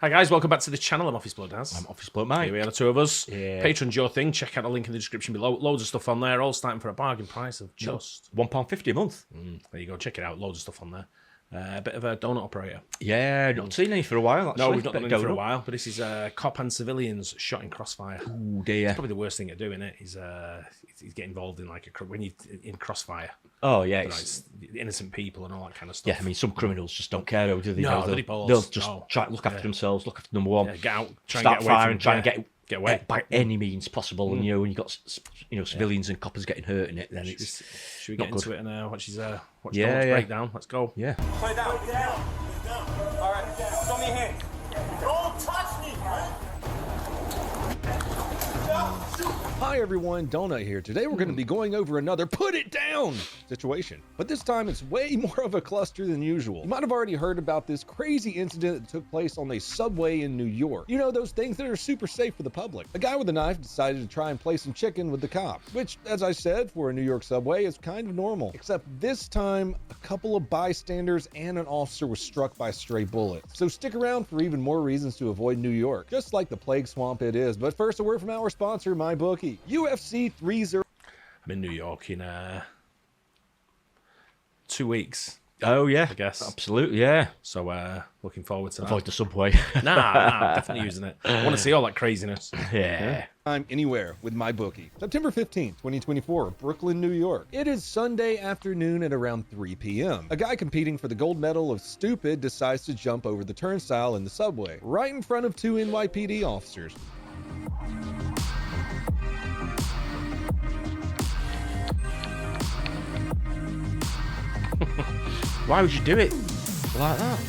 Hi guys, welcome back to the channel. I'm Office Bloke Daz. I'm Office Bloke Mike. Here we are, the two of us. Yeah. Patreon's your thing. Check out the link in the description below. Loads of stuff on there, all starting for a bargain price of just £1.50 a month. There you go, check it out. Loads of stuff on there. A bit of a donut operator. Yeah, not seen any for a while, actually. No, we've not done any for a while, but this is cop and civilians shot in Crossfire. Oh dear. It's probably the worst thing to do, isn't it? He's getting involved in when you in Crossfire. Oh yeah, It's innocent people and all that kind of stuff. yeah. I mean, some criminals just don't care, though, do they? No, They'll just try to look after themselves, look after number one, get out, try start and get away firing, try and get away by any means possible. And when you got civilians and coppers getting hurt in it, then it's should we get into it and watch Donut's yeah. breakdown? Let's go. Yeah. Play down. Play down. All right. Show me your hand. Don't touch me, man. Hi everyone, Donut here. Today we're going to be going over another put it down situation. But this time it's way more of a cluster than usual. You might have already heard about this crazy incident that took place on a subway in New York. You know, those things that are super safe for the public. A guy with a knife decided to try and play some chicken with the cops, which, as I said, for a New York subway is kind of normal. Except this time, a couple of bystanders and an officer was struck by stray bullets. So stick around for even more reasons to avoid New York, just like the plague swamp it is. But first, a word from our sponsor, MyBookie. UFC 30. I'm in New York in 2 weeks. Oh yeah, I guess. Absolutely, yeah. So looking forward to that. Avoid the subway. Nah, definitely using it. I want to see all that craziness. Yeah. Time anywhere with MyBookie. September 15th, 2024, Brooklyn, New York. It is Sunday afternoon at around 3 p.m. A guy competing for the gold medal of stupid decides to jump over the turnstile in the subway, right in front of two NYPD officers. Why would you do it like that?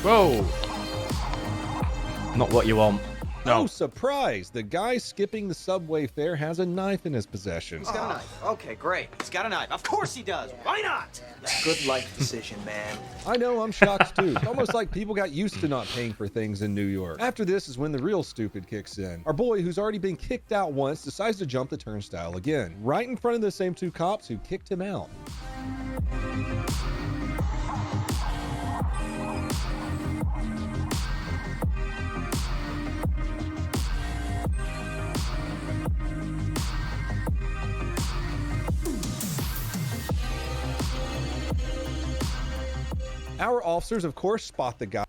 Whoa! Not what you want. No surprise! The guy skipping the subway fare has a knife in his possession. He's got a knife. Okay, great. He's got a knife. Of course he does. Why not? Good life decision, man. I know, I'm shocked too. It's almost like people got used to not paying for things in New York. After this is when the real stupid kicks in. Our boy, who's already been kicked out once, decides to jump the turnstile again, right in front of the same two cops who kicked him out. Our officers, of course, spot the guy.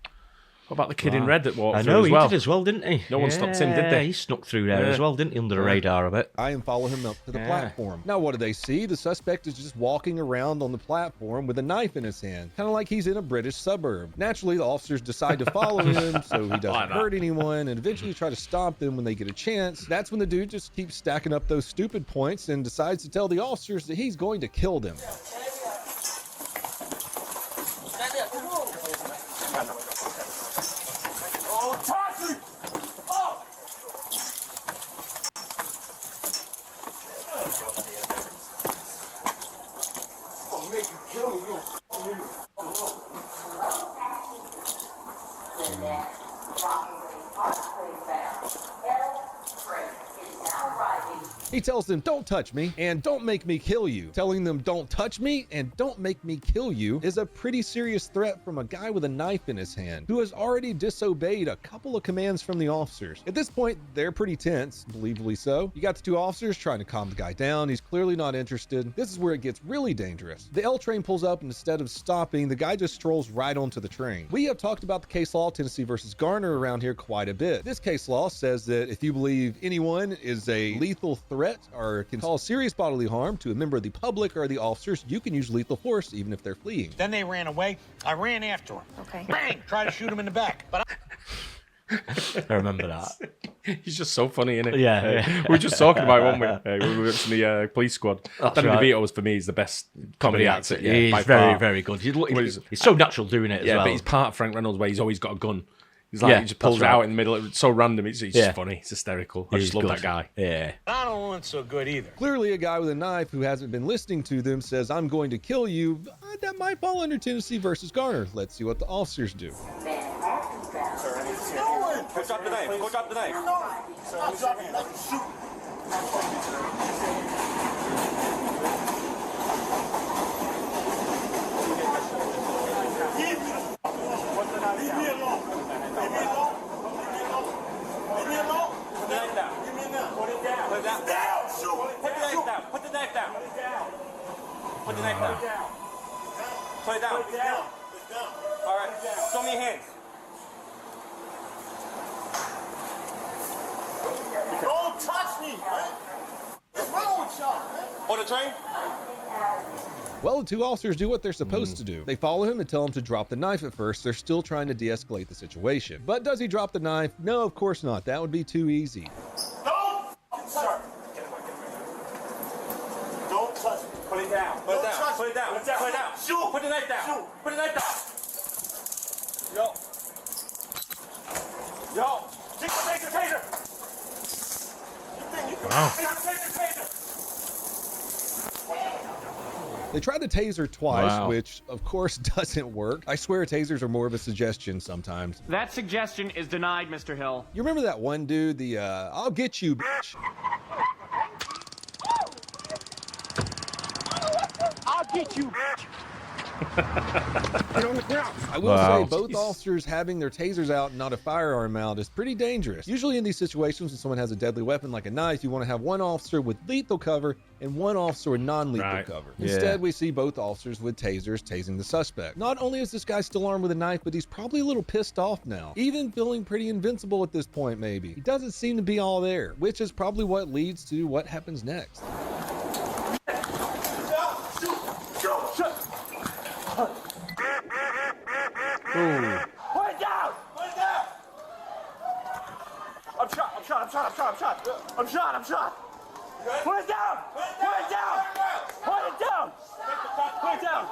What about the kid in red that walked I through know, as well? he did as well, didn't he? No one stopped him, did they? He snuck through there as well, didn't he? Under the radar a bit. And follow him up to the platform. Now, what do they see? The suspect is just walking around on the platform with a knife in his hand, kind of like he's in a British suburb. Naturally, the officers decide to follow him so he doesn't hurt anyone, and eventually try to stop them when they get a chance. That's when the dude just keeps stacking up those stupid points and decides to tell the officers that he's going to kill them. He tells them, "Don't touch me and don't make me kill you." Telling them, "Don't touch me and don't make me kill you" is a pretty serious threat from a guy with a knife in his hand who has already disobeyed a couple of commands from the officers. At this point, they're pretty tense, believably so. You got the two officers trying to calm the guy down. He's clearly not interested. This is where it gets really dangerous. The L train pulls up, and instead of stopping, the guy just strolls right onto the train. We have talked about the case law Tennessee versus Garner around here quite a bit. This case law says that if you believe anyone is a lethal threat or can cause serious bodily harm to a member of the public or the officers, you can use lethal force even if they're fleeing. Then they ran away. I ran after him. Okay. Bang! Try to shoot him in the back. But I remember that. He's just so funny, isn't it? Yeah. We were just talking about it, weren't we? We were watching the Police Squad. Danny right. DeVito, for me, is the best comedy actor. He's by very, far. very good. He's so natural doing it as well. But he's part of Frank Reynolds where he's always got a gun. He's like, he just pulls it out in the middle. It's so random. It's just funny. It's hysterical. I just love that guy. Yeah. I don't want so good either. Clearly, a guy with a knife who hasn't been listening to them says, "I'm going to kill you." That might fall under Tennessee versus Garner. Let's see what the officers do. Go drop the knife. Go drop the knife. Stop dropping like a shoot. knife down. Put the knife down. Put the knife down. Put it down. Put it down. All right. Show me your hands. Don't touch me, man. What's wrong with y'all, man? On the train? Well, the two officers do what they're supposed to do. They follow him and tell him to drop the knife at first. They're still trying to de-escalate the situation. But does he drop the knife? No, of course not. That would be too easy. Don't, sir. Don't touch me. Put it down. Put it down. Put it down. Put it down. Put it down. Shoot. Put the knife down. Shoot. Put the knife down. Yo. Yo. Take the taser, taser. You think you can take the taser? They tried the taser twice, Wow. which of course doesn't work. I swear tasers are more of a suggestion sometimes. That suggestion is denied, Mr. Hill. You remember that one dude, the I'll get you, bitch. I'll get you, bitch. Get on the ground. I will Wow. say both officers having their tasers out and not a firearm out is pretty dangerous. Usually in these situations when someone has a deadly weapon like a knife, you want to have one officer with lethal cover and one officer with non-lethal Right. cover. Yeah. Instead, we see both officers with tasers tasing the suspect. Not only is this guy still armed with a knife, but he's probably a little pissed off now. Even feeling pretty invincible at this point, maybe. He doesn't seem to be all there, which is probably what leads to what happens next. Put it down. Put it down. I'm shot. I'm shot. I'm shot. I'm shot. I'm shot. I'm shot. I'm shot. Put it down. Put it down. Put it down. Put it down.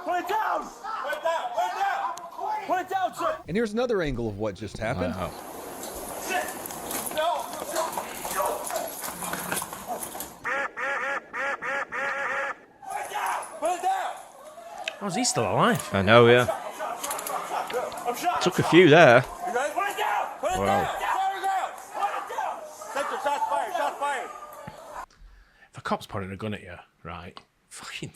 Put it down. Put it down. Put it down. Put it down, sir. And here's another angle of what just happened. Wow. No. Put it down. Put it down. How's he still alive? I know, yeah. I'm shot. Took a few there. You guys put it down. Put it Wow. down. Put it down. Put it down. Sector, shots fired. Shots fired. If a cop's pointing a gun at you, right? Fucking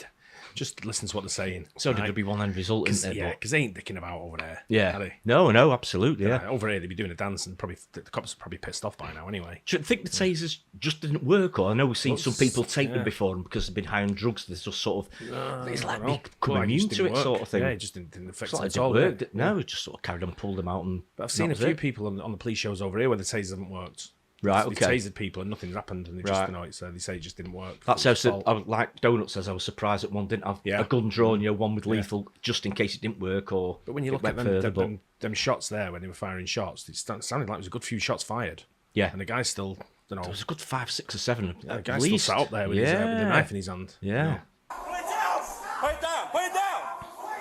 just listen to what they're saying. So did right? there be one end result, isn't there? Yeah, But- because they ain't dicking about over there. Are Yeah. they? No, absolutely, yeah. Over here, they'd be doing a dance, and probably the cops are probably pissed off by now anyway. Do you think the tasers just didn't work? Or I know we've seen some people take them yeah. before, and because they've been high on drugs, there's just sort of it's like I don't know. become Well, it just immune to didn't it, work. sort of thing. Yeah, it just didn't affect It's like it it at didn't all. work. did it? No, it just sort of carried on, pulled them out, and But I've seen a that was few it. people on the police shows over here where the tasers haven't worked. Right, They've okay. tasered people and nothing's happened, and they just, Right. you know, they say it just didn't work. That's how, It's fault. like Donut says, I was surprised that one didn't have Yeah. a gun drawn, one with lethal, just in case it didn't work, or But when you it look at went further, them shots there, when they were firing shots, it sounded like it was a good few shots fired. Yeah. And the guy's still, you know, There was a good 5, 6, or 7 the at guy's least. still sat up there with his, with the knife in his hand. Yeah. You know. Put it down. Put it down. Put it down.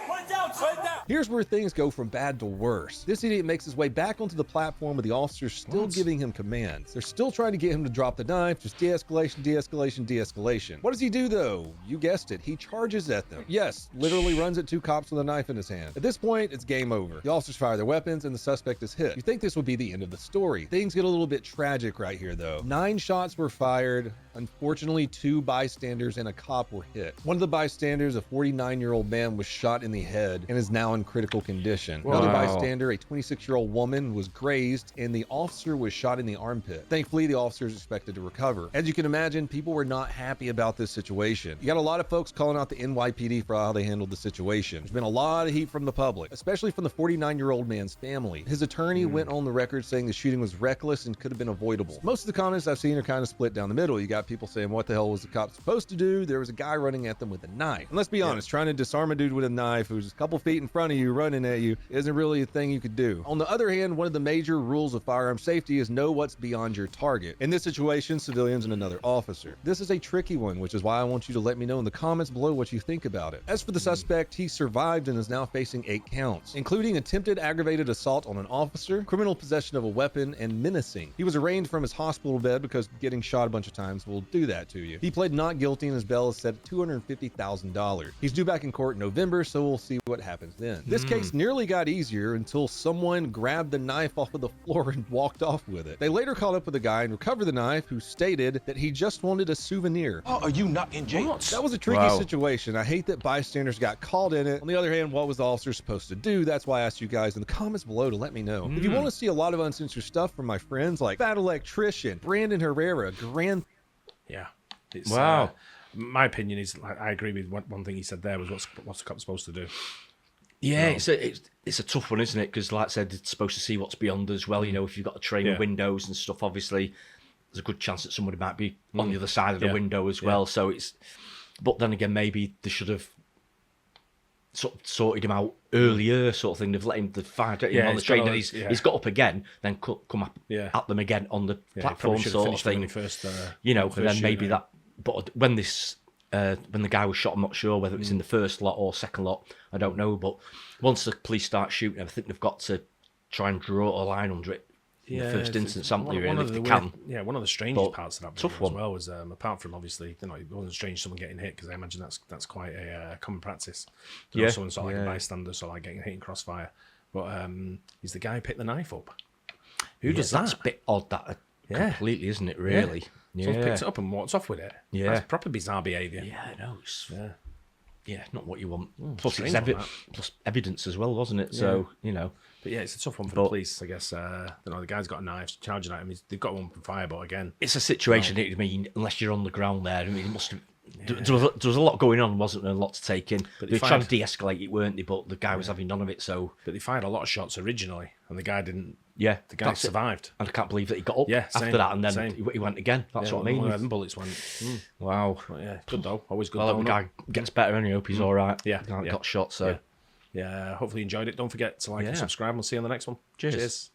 Put it down. Put it down. Here's where things go from bad to worse. This idiot makes his way back onto the platform with the officers still giving him commands. They're still trying to get him to drop the knife, just de-escalation, de-escalation, de-escalation. What does he do though? You guessed it, he charges at them. Yes, literally runs at two cops with a knife in his hand. At this point, it's game over. The officers fire their weapons and the suspect is hit. You think this would be the end of the story. Things get a little bit tragic right here though. 9 shots were fired. Unfortunately, 2 bystanders and a cop were hit. One of the bystanders, a 49-year-old man, was shot in the head and is now in critical condition. Another Wow. bystander, a 26-year-old woman, was grazed and the officer was shot in the armpit. Thankfully, the officer is expected to recover. As you can imagine, people were not happy about this situation. You got a lot of folks calling out the NYPD for how they handled the situation. There's been a lot of heat from the public, especially from the 49-year-old man's family. His attorney went on the record saying the shooting was reckless and could have been avoidable. Most of the comments I've seen are kind of split down the middle. You got people saying, what the hell was the cop supposed to do? There was a guy running at them with a knife. And let's be honest, trying to disarm a dude with a knife who's a couple feet in front of you running at you isn't really a thing you could do. On the other hand, one of the major rules of firearm safety is know what's beyond your target. In this situation, civilians and another officer. This is a tricky one, which is why I want you to let me know in the comments below what you think about it. As for the suspect, he survived and is now facing 8 counts, including attempted aggravated assault on an officer, criminal possession of a weapon, and menacing. He was arraigned from his hospital bed because getting shot a bunch of times will do that to you. He pled not guilty and his bail is set at $250,000. He's due back in court in November, so we'll see what happens then. This case nearly got easier until someone grabbed the knife off of the floor and walked off with it. They later caught up with the guy and recovered the knife, who stated that he just wanted a souvenir. Oh, are you not in jail? That was a tricky Wow. situation. I hate that bystanders got caught in it. On the other hand, what was the officer supposed to do? That's why I asked you guys in the comments below to let me know. If you want to see a lot of uncensored stuff from my friends like Fat Electrician, Brandon Herrera, Grand... Yeah. It's, Wow. My opinion is, I agree with one thing he said there was what's the cop supposed to do? Yeah, it's a tough one, isn't it? Because, like I said, it's supposed to see what's beyond as well. You know, if you've got a train with windows and stuff, obviously, there's a good chance that somebody might be on the other side of the window as well. So it's, but then again, maybe they should have sort of sorted him out earlier, sort of thing. They've let him fired at him on the train, and he's got up again, then come up at them again on the platform, sort of thing. First, you know, and then maybe that. But when when the guy was shot, I'm not sure whether it was in the first lot or second lot. I don't know. But once the police start shooting, I think they've got to try and draw a line under it. In the first instance, haven't they, really, if they can. Yeah, one of the strangest parts of that tough video as one. well was, apart from obviously, you know, it wasn't strange someone getting hit, because I imagine that's quite a common practice. You know, someone sort of like a bystander, sort of like getting hit in Crossfire. But is the guy who picked the knife up? Who does that? That's a bit odd, that completely, isn't it, really? Yeah. Someone picks it up and walks off with it. Yeah. That's proper bizarre behaviour. Yeah, I know. Yeah, not what you want. Plus, Plus, plus evidence as well, wasn't it? So, you know. But yeah, it's a tough one for the police, I guess. You know, the guy's got a knife charging at him. They've got one from fire, but again, it's a situation. I mean, unless you're on the ground there, I mean, it must have. There was a lot going on, wasn't there? A lot to take in. But they were trying to de-escalate it, weren't they? But the guy was having none of it. So, but they fired a lot of shots originally, and the guy didn't. Yeah, the guy survived. And I can't believe that he got up after that, and then he went again. That's what I mean. One of them bullets went. Wow. But yeah, good though. Always good. Well, the guy gets better, and I hope he's all right. Yeah, Got shot. So yeah. Hopefully you enjoyed it. Don't forget to like and subscribe. We'll see you on the next one. Cheers.